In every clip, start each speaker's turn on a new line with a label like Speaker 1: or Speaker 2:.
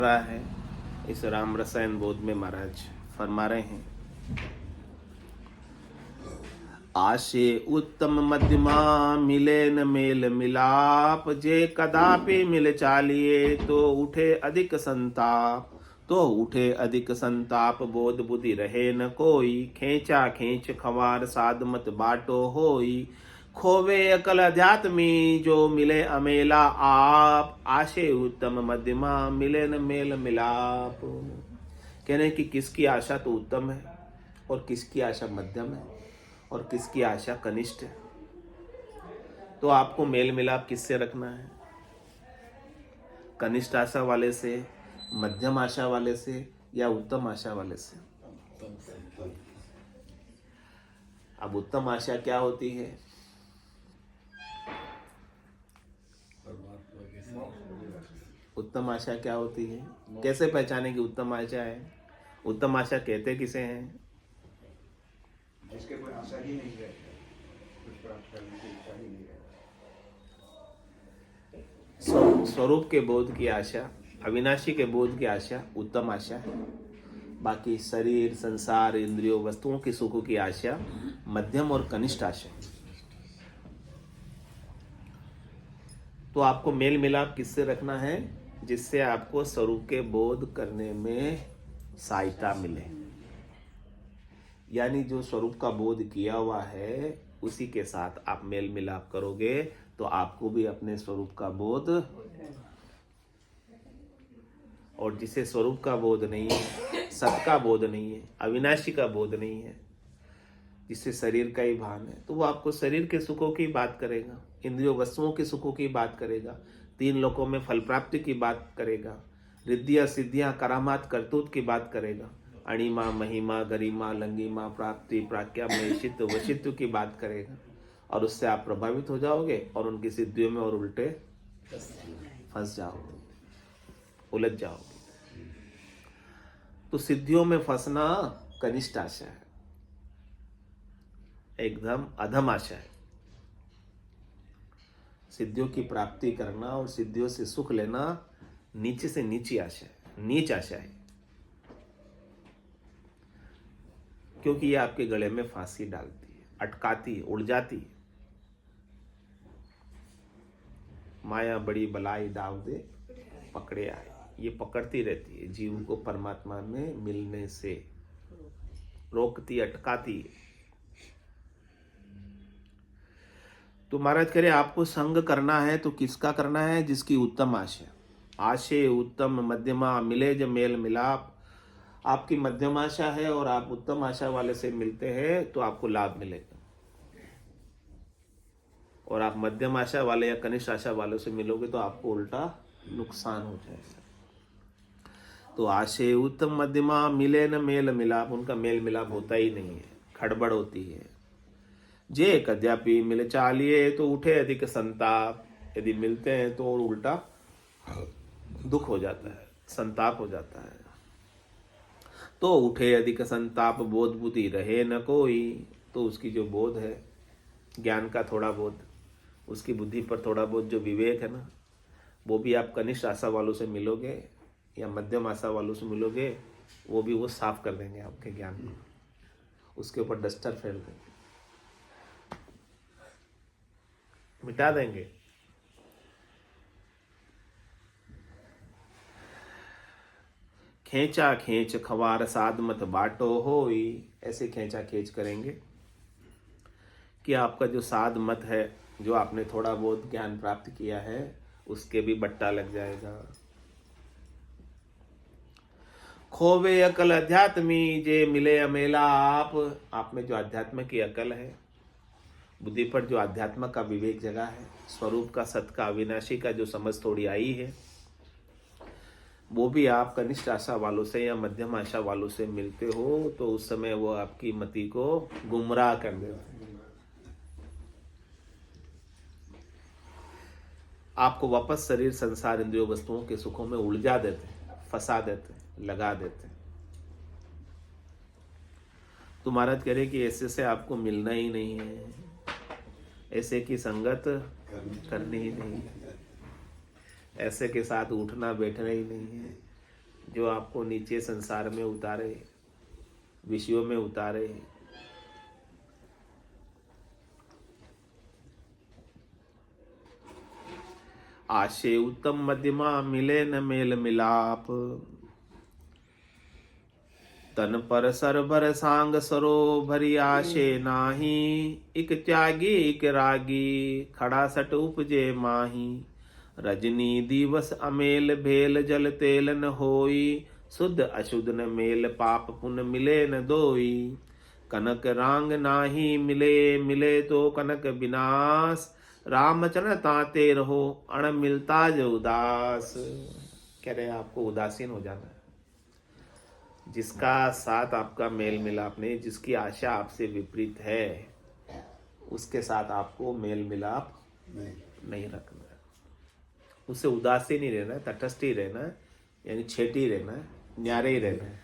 Speaker 1: रहा है। इस राम रसायन बोध में महाराज फरमा रहे हैं, आशे उत्तम मध्यमा मिले न मेल मिलाप, जे कदापि मिल चालिए तो उठे अधिक संताप। बोध बुद्धि रहे न कोई, खेचा खेच खवार साध मत बाटो होई। खोवे अकल अध्यात्मी जो मिले अमेला आप, आशे उत्तम मध्यमा मिले न मेल मिलाप। कहने की किसकी आशा तो उत्तम है और किसकी आशा मध्यम है और किसकी आशा कनिष्ठ है। तो आपको मेल मिलाप किससे रखना है? कनिष्ठ आशा वाले से, मध्यम आशा वाले से या उत्तम आशा वाले से? अब उत्तम आशा क्या होती है? उत्तम आशा क्या होती है? कैसे पहचाने की उत्तम आशा है? उत्तम आशा कहते किसे हैं?
Speaker 2: जिसके कोई आशा ही नहीं है, कुछ प्राप्त करने की इच्छा ही नहीं है।
Speaker 1: स्वरूप के बोध की आशा, अविनाशी के बोध की आशा उत्तम आशा है। बाकी शरीर, संसार, इंद्रियों, वस्तुओं के सुखों की आशा मध्यम और कनिष्ठ आशा। तो आपको मेल मिलाप किससे रखना है? जिससे आपको स्वरूप के बोध करने में सहायता मिले। यानी जो स्वरूप का बोध किया हुआ है उसी के साथ आप मेल मिलाप करोगे तो आपको भी अपने स्वरूप का बोध, और जिसे स्वरूप का बोध नहीं है, सत का बोध नहीं है, अविनाशी का बोध नहीं है, जिससे शरीर का ही भान है, तो वो आपको शरीर के सुखों की बात करेगा, इंद्रियों वस्तुओं के सुखों की बात करेगा, तीन लोकों में फल प्राप्ति की बात करेगा, रिद्धियां सिद्धियां करामात करतूत की बात करेगा, अणिमा महिमा गरिमा लंगिमा प्राप्ति प्राज्ञा मयिषित्व वशित्व की बात करेगा। और उससे आप प्रभावित हो जाओगे और उनकी सिद्धियों में और उल्टे फंस जाओगे, उलझ जाओगे। तो सिद्धियों में फंसना कनिष्ठ आशा है, एकदम अधम आशा है। सिद्धियों की प्राप्ति करना और सिद्धियों से सुख लेना नीचे से नीची आशा है, नीच आशा है, क्योंकि ये आपके गले में फांसी डालती है, अटकाती है, उलझाती है। माया बड़ी बलाई दाव दे पकड़े आए, ये पकड़ती रहती है जीव को परमात्मा में मिलने से, रोकती, अटकाती है। तो महाराज कह रहे आपको संग करना है तो किसका करना है? जिसकी उत्तम आशा, आशे उत्तम मध्यमा मिले ज मेल मिलाप। आपकी मध्यम आशा है और आप उत्तम आशा वाले से मिलते हैं तो आपको लाभ मिलेगा, और आप मध्यम आशा वाले या कनिष्ठ आशा वालों से मिलोगे तो आपको उल्टा नुकसान हो जाएगा। तो आशे उत्तम मध्यमा मिले न मेल मिलाप, उनका मेल मिलाप होता ही नहीं है, खड़बड़ होती है। जे कद्यापि मिल चालिए तो उठे अधिक संताप, यदि मिलते हैं तो और उल्टा दुख हो जाता है, संताप हो जाता है। तो उठे अधिक संताप बोध बुद्धि रहे न कोई, तो उसकी जो बोध है, ज्ञान का थोड़ा बोध, उसकी बुद्धि पर थोड़ा बहुत जो विवेक है ना, वो भी आप कनिष्ठ आशा वालों से मिलोगे या मध्यम आशा वालों से मिलोगे, वो भी वो साफ कर देंगे आपके ज्ञान को, उसके ऊपर डस्टर फेर देंगे, मिटा देंगे। खेचा खेच खवार साध मत बाटो होई, ऐसे खेचा खेच करेंगे कि आपका जो साध मत है, जो आपने थोड़ा बहुत ज्ञान प्राप्त किया है, उसके भी बट्टा लग जाएगा। खोवे अकल अध्यात्मी जे मिले अमेला आप में जो अध्यात्म की अकल है, बुद्धि पर जो अध्यात्म का विवेक जगा है, स्वरूप का, सत का, अविनाशी का जो समझ थोड़ी आई है, वो भी आप कनिष्ठ आशा वालों से या मध्यम आशा वालों से मिलते हो तो उस समय वो आपकी मति को गुमराह कर देते हैं, आपको वापस शरीर, संसार, इंद्रियों, वस्तुओं के सुखों में उलझा देते हैं, फंसा देते हैं, लगा देते हैं। तो महाराज कह रहे कि ऐसे से आपको मिलना ही नहीं है, ऐसे की संगत करनी ही नहीं है, ऐसे के साथ उठना बैठना ही नहीं है, जो आपको नीचे संसार में उतारे, विषयों में उतारे। आशे उत्तम मध्यमा मिले न मेल मिलाप, तन पर सरबर सांग सरो भरी आशे नाही। इक त्यागी इक रागी खड़ा सट उपजे माही। रजनी दिवस अमेल भेल जल तेल न होई। शुद्ध अशुद्ध न मेल पाप पुण्य मिले न दोई। कनक रांग नाही मिले मिले तो कनक विनाश। रामचरण ताते रहो अण मिलता जो उदास। कह रहे आपको उदासीन हो जाना है। जिसका साथ आपका मेल मिलाप नहीं, जिसकी आशा आपसे विपरीत है, उसके साथ आपको मेल मिलाप नहीं रखना है। उससे उदासीन ही रहना है, तटस्थ ही रहना है, यानी छेटी ही रहना है, न्यारे ही रहना है।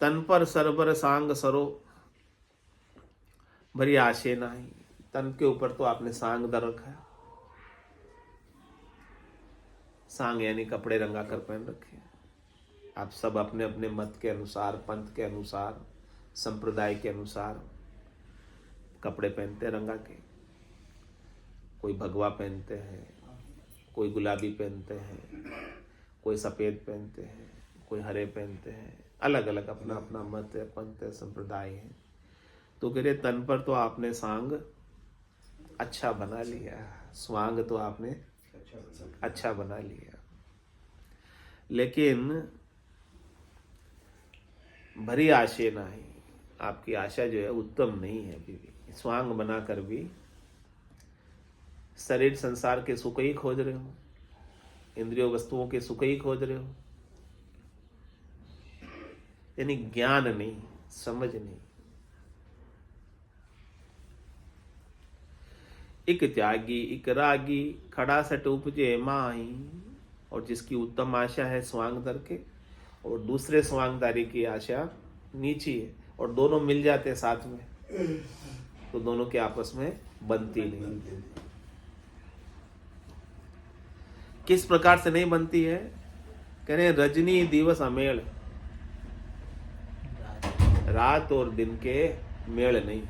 Speaker 1: तन पर सरबर सांग सरो भरी आशे नाही। तन के ऊपर तो आपने सांग दर रखा है। सांग यानी कपड़े रंगा कर पहन रखे हैं। आप सब अपने अपने मत के अनुसार, पंथ के अनुसार, संप्रदाय के अनुसार कपड़े पहनते हैं रंगा के। कोई भगवा पहनते हैं, कोई गुलाबी पहनते हैं, कोई सफ़ेद पहनते हैं, कोई हरे पहनते हैं। अलग अलग अपना अपना मत है, पंथ है, संप्रदाय है। तो कह रहे तन पर तो आपने सांग अच्छा बना लिया, स्वांग तो आपने अच्छा बना लिया, लेकिन भरी आशे नहीं। आपकी आशा जो है उत्तम नहीं है। अभी भी स्वांग बनाकर भी शरीर संसार के सुख ही खोज रहे हो, इंद्रियों वस्तुओं के सुख ही खोज रहे हो, यानी ज्ञान नहीं, समझ नहीं। इक त्यागी इक रागी खड़ा सट उपजे माही। और जिसकी उत्तम आशा है स्वांग दर के, और दूसरे स्वांगदारी की आशा नीची है, और दोनों मिल जाते हैं साथ में, तो दोनों के आपस में बनती नहीं। किस प्रकार से नहीं बनती है? कह रहे रजनी दिवस अमेल, रात और दिन के मेल नहीं।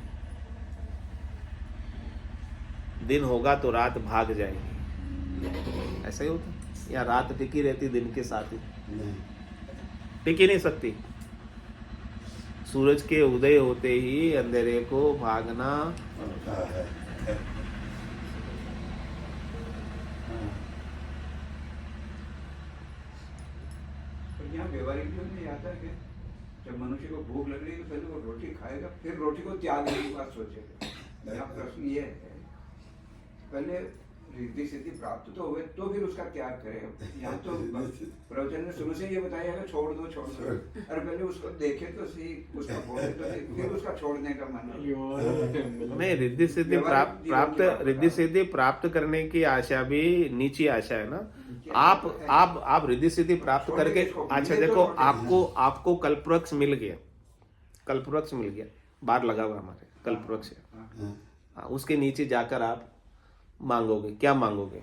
Speaker 1: दिन होगा तो रात भाग जाएगी, ऐसा ही होता, या रात टिकी रहती दिन के साथ ही? टिक ही नहीं सकती। सूरज के उदय होते ही अंधेरे को भागना
Speaker 2: यहाँ व्यवहारिक जो नहीं आता है कि जब मनुष्य को भूख लग रही है तो पहले वो रोटी खाएगा, फिर रोटी को त्यागने की बात सोचेगा। यहाँ प्रश्न ये है, पहले रिद्धि सिद्धि प्राप्त तो हुए तो फिर उसका त्याग करेगा। यहाँ तो प्रवचन में शुरू से ये बताया है छोड़ दो छोड़ दो, और पहले उसको देखे तो सही, उसका छोड़ दे तो फिर उसका छोड़ने का मन
Speaker 1: नहीं। रिद्धि सिद्धि प्राप्त करने की आशा भी नीची आशा है ना। आप रिद्धि सिद्धि प्राप्त करके, अच्छा देखो, आपको कल्पवृक्ष मिल गया, कल्पवृक्ष मिल गया, बार लगा हुआ हमारे कल्पवृक्ष है। उसके नीचे जाकर आप मांगोगे, क्या मांगोगे?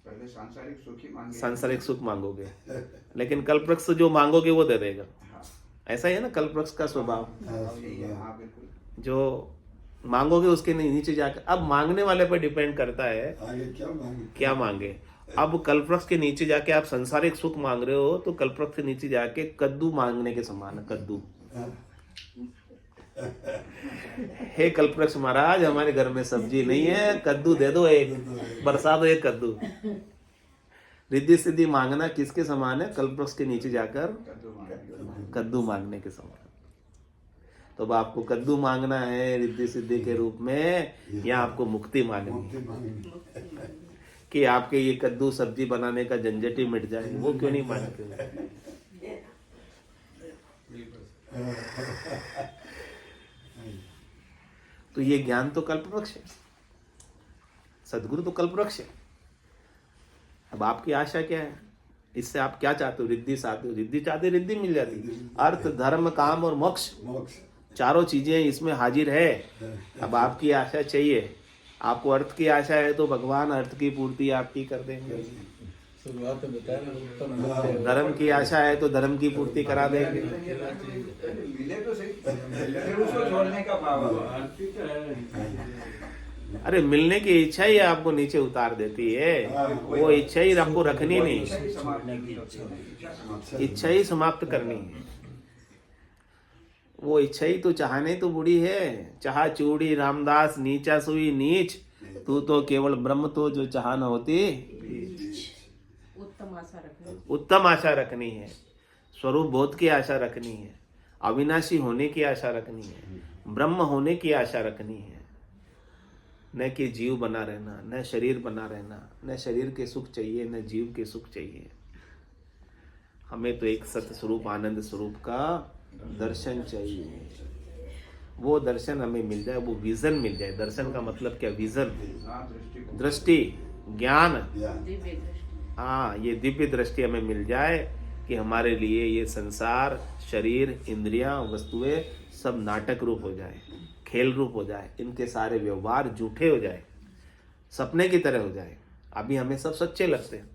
Speaker 2: पहले सांसारिक सुख ही मांगेगे,
Speaker 1: सांसारिक सुख मांगोगे, लेकिन कल्पवृक्ष जो मांगोगे वो दे देगा। ऐसा ही है ना कल्पवृक्ष का स्वभाव। जो मांगोगे उसके नीचे जाकर, अब मांगने वाले पर डिपेंड करता है क्या मांगे। अब कल्पवृक्ष के नीचे जाके आप संसारिक सुख मांग रहे हो तो कल्पवृक्ष के नीचे जाके कद्दू मांगने के समान है। कद्दू, हे कल्पवृक्ष महाराज, हमारे घर में सब्जी नहीं है, कद्दू दे दो, एक बरसा दो एक कद्दू। रिद्धि सिद्धि मांगना किसके समान है? कल्पवृक्ष के नीचे जाकर कद्दू मांगने के समान। तो अब आपको कद्दू मांगना है रिद्धि सिद्धि के रूप में, या आपको मुक्ति मांगनी कि आपके ये कद्दू सब्जी बनाने का झंझट ही मिट जाए? वो क्यों नहीं मांगते? तो ये ज्ञान तो कल्पवृक्ष है, सदगुरु तो कल्पवृक्ष है। अब आपकी आशा क्या है? इससे आप क्या चाहते हो? रिद्धि चाहते हो? रिद्धि चाहते, रिद्धि मिल जाती। अर्थ, धर्म, काम और मोक्ष, चारों चीजें इसमें हाजिर है। अब आपकी आशा चाहिए, आपको अर्थ की आशा है तो भगवान अर्थ की पूर्ति आपकी कर देंगे।
Speaker 3: शुरुआत में बताया ना, उत्तम
Speaker 1: धर्म की आशा है तो धर्म की पूर्ति करा देंगे।
Speaker 2: मिले तो सही, फिर उसको छोड़ने का भाव है।
Speaker 1: अरे मिलने की इच्छा ही आपको नीचे उतार देती है, वो इच्छा ही आपको रखनी नहीं, इच्छा ही समाप्त करनी है। वो इच्छा ही तो चाहने तो बुरी है। चाह चूड़ी रामदास नीचा सुई नीच, तू तो केवल ब्रह्म तो जो चाह न होती। उत्तम आशा रखनी है, स्वरूप बोध की आशा रखनी है, अविनाशी होने की आशा रखनी है, ब्रह्म होने की आशा रखनी है। न कि जीव बना रहना, न शरीर बना रहना, न शरीर के सुख चाहिए, न जीव के सुख चाहिए। हमें तो एक सत्य स्वरूप आनंद स्वरूप का दर्शन चाहिए। वो दर्शन हमें मिल जाए, वो विजन मिल जाए। दर्शन का मतलब क्या? विजन, दृष्टि, ज्ञान। हाँ, ये दिव्य दृष्टि हमें मिल जाए कि हमारे लिए ये संसार, शरीर, इंद्रियां, वस्तुएं सब नाटक रूप हो जाए, खेल रूप हो जाए, इनके सारे व्यवहार झूठे हो जाए, सपने की तरह हो जाए। अभी हमें सब सच्चे लगते हैं,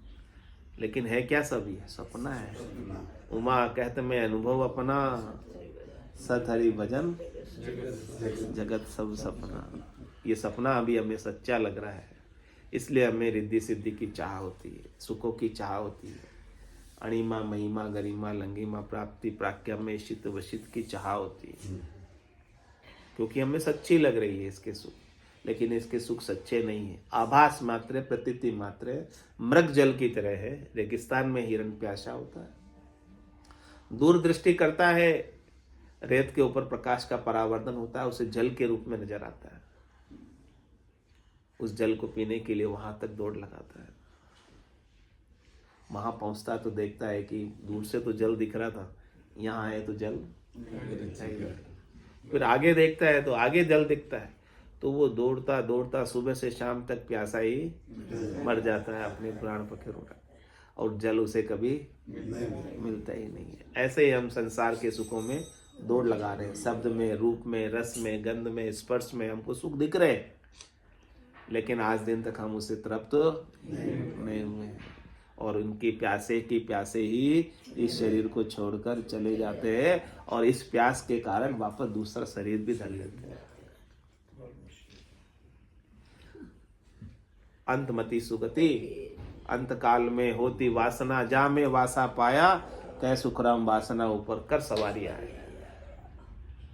Speaker 1: लेकिन है क्या? सब ये सपना है। उमा कहत में अनुभव अपना, सत हरि भजन जगत सब सपना। ये सपना अभी हमें सच्चा लग रहा है, इसलिए हमें रिद्धि सिद्धि की चाह होती है, सुखों की चाह होती है, अणिमा महिमा गरिमा लंगिमा प्राप्ति प्राज्ञा शीत वशित की चाह होती है, क्योंकि हमें सच्ची लग रही है इसके सुख। लेकिन इसके सुख सच्चे नहीं है, आभास मात्र, प्रतीति मात्र, मृग जल की तरह है। रेगिस्तान में हिरण प्यासा होता है, दूरदृष्टि करता है, रेत के ऊपर प्रकाश का परावर्तन होता है, उसे जल के रूप में नजर आता है। उस जल को पीने के लिए वहां तक दौड़ लगाता है। वहां पहुंचता है तो देखता है कि दूर से तो जल दिख रहा था, यहाँ है तो जल। फिर आगे देखता है तो आगे जल दिखता है, तो वो दौड़ता दौड़ता सुबह से शाम तक प्यासा ही मर जाता है, अपने प्राण पखेरुड़ा, और जल उसे कभी मिलता ही नहीं है। ऐसे ही हम संसार के सुखों में दौड़ लगा रहे हैं। शब्द में, रूप में, रस में, गंध में, स्पर्श में हमको सुख दिख रहे हैं, लेकिन आज दिन तक हम उसे तृप्त नहीं हुए हैं, और उनकी प्यासे की प्यासे ही इस शरीर को छोड़कर चले जाते हैं, और इस प्यास के कारण वापस दूसरा शरीर भी धर लेते हैं। अंतमति सुगति, अंत काल में होती वासना, जा में वासा पाया, कह सुखराम वासना ऊपर कर सवारी आए।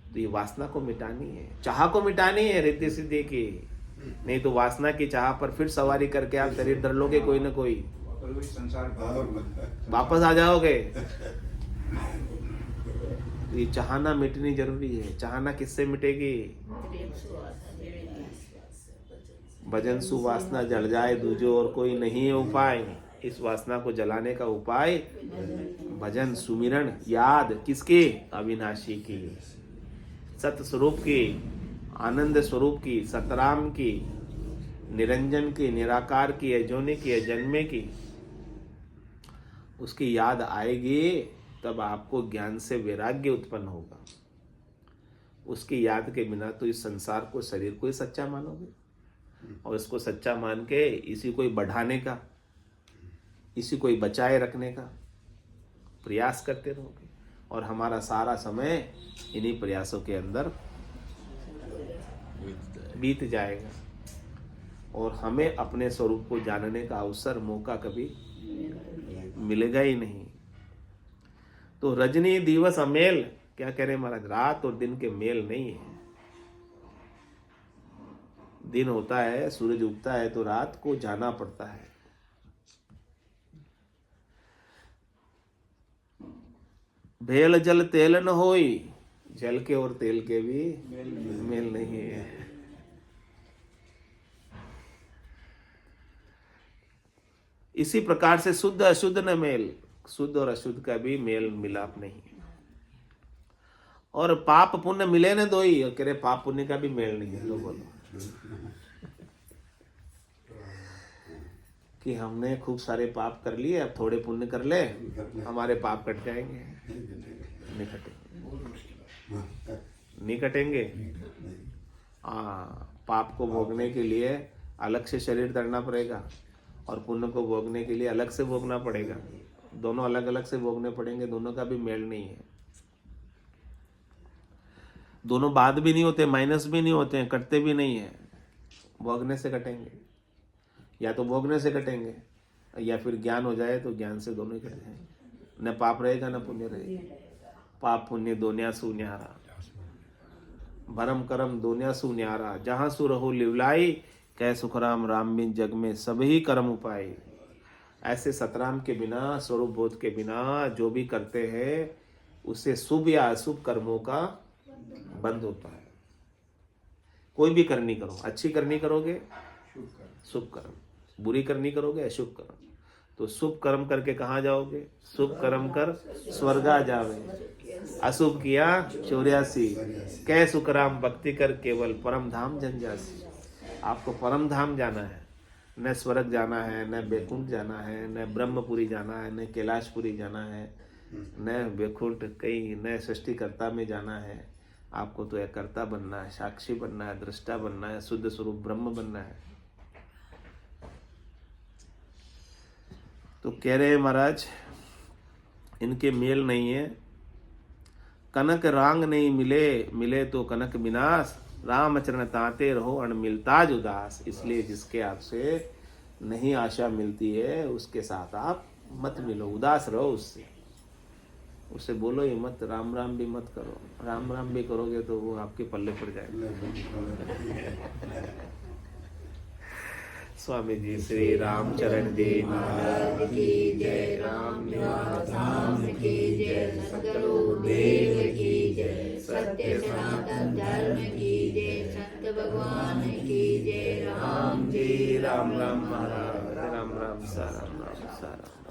Speaker 1: तो ये वासना को मिटानी है, चाह को मिटानी है रिद्धि सिद्धि की, नहीं तो वासना की चाह पर फिर सवारी करके आप शरीर धर लोगे कोई ना कोई,
Speaker 2: संसार
Speaker 1: वापस आ जाओगे। तो ये चाहना मिटनी जरूरी है। चाहना किससे मिटेगी? भजन सुवासना जल जाए दूजो और कोई नहीं है उपाय। इस वासना को जलाने का उपाय भजन, सुमिरन, याद किसकी? अविनाशी की, सत्य स्वरूप की, आनंद स्वरूप की, सतराम की, निरंजन की, निराकार की, अजोनी की, अजन्मे की। उसकी याद आएगी तब आपको ज्ञान से वैराग्य उत्पन्न होगा। उसकी याद के बिना तो इस संसार को, शरीर को ही सच्चा मानोगे, और इसको सच्चा मान के इसी को ही बढ़ाने का, इसी को ही बचाए रखने का प्रयास करते रहोगे, और हमारा सारा समय इन्हीं प्रयासों के अंदर बीत जाएगा, और हमें अपने स्वरूप को जानने का अवसर, मौका कभी मिलेगा ही नहीं। तो रजनी दिवस अमेल, क्या कह रहे महाराज? रात और दिन के मेल नहीं है। दिन होता है, सूरज उगता है तो रात को जाना पड़ता है। भेल जल तेल न होई, जल के और तेल के भी मेल नहीं है। इसी प्रकार से शुद्ध अशुद्ध न मेल, शुद्ध और अशुद्ध का भी मेल मिलाप नहीं। और पाप पुण्य मिले न दोई, और कह रहे पाप पुण्य का भी मेल नहीं है। तो बोलो कि हमने खूब सारे पाप कर लिए, अब थोड़े पुण्य कर ले, हमारे पाप कट जाएंगे। नहीं कटेंगे, नहीं कटेंगे। पाप को भोगने के लिए अलग से शरीर धरना पड़ेगा, और पुण्य को भोगने के लिए अलग से भोगना पड़ेगा। दोनों अलग अलग से भोगने पड़ेंगे, दोनों का भी मेल नहीं है। दोनों बाद भी नहीं होते, माइनस भी नहीं होते हैं, कटते भी नहीं है। भोगने से कटेंगे, या तो भोगने से कटेंगे, या फिर ज्ञान हो जाए तो ज्ञान से दोनों ही कट जाएंगे। न पाप रहेगा न पुण्य रहेगा। पाप पुण्य दोनिया सु न्यारा, भरम करम दोनिया सु न्यारा। जहां सु रहो लिवलाई, कह सुखराम राम बिन जग में सभी कर्म उपाय। ऐसे सतराम के बिना, स्वरूप बोध के बिना जो भी करते हैं उससे शुभ या अशुभ कर्मों का बंद होता है। कोई भी करनी करो, अच्छी करनी करोगे शुभ कर्म, बुरी करनी करोगे अशुभ कर्म। तो शुभ कर्म करके कहाँ जाओगे? शुभ कर्म कर स्वर्गा जावे, अशुभ किया चौरासी। कै सुखराम भक्ति कर केवल परम धाम जंजासी। आपको परम धाम जाना है, न स्वर्ग जाना है, न बैकुंठ जाना है, न ब्रह्मपुरी जाना है, न कैलाशपुरी जाना है, न बैकुंठ कहीं, न सृष्टिकर्ता में जाना है। आपको तो एक कर्ता बनना है, साक्षी बनना है, दृष्टा बनना है, शुद्ध स्वरूप ब्रह्म बनना है। तो कह रहे महाराज इनके मेल नहीं है। कनक रांग नहीं मिले, मिले तो कनक विनाश। रामचरण ताते रहो अण मिलताज उदास। इसलिए जिसके आपसे नहीं आशा मिलती है उसके साथ आप मत मिलो, उदास रहो उससे। उससे बोलो ही मत, राम राम भी मत करो। राम राम भी करोगे तो वो आपके पल्ले पड़ जाएगा। स्वामी जी श्री रामचरण जी महाराज की जय। राम धाम की जय। सतगुरुदेव की जय। सत्य सनातन धर्म की जय। सत्य भगवान की जय। राम जी राम राम महाराज। राम राम सा राम राम सा राम।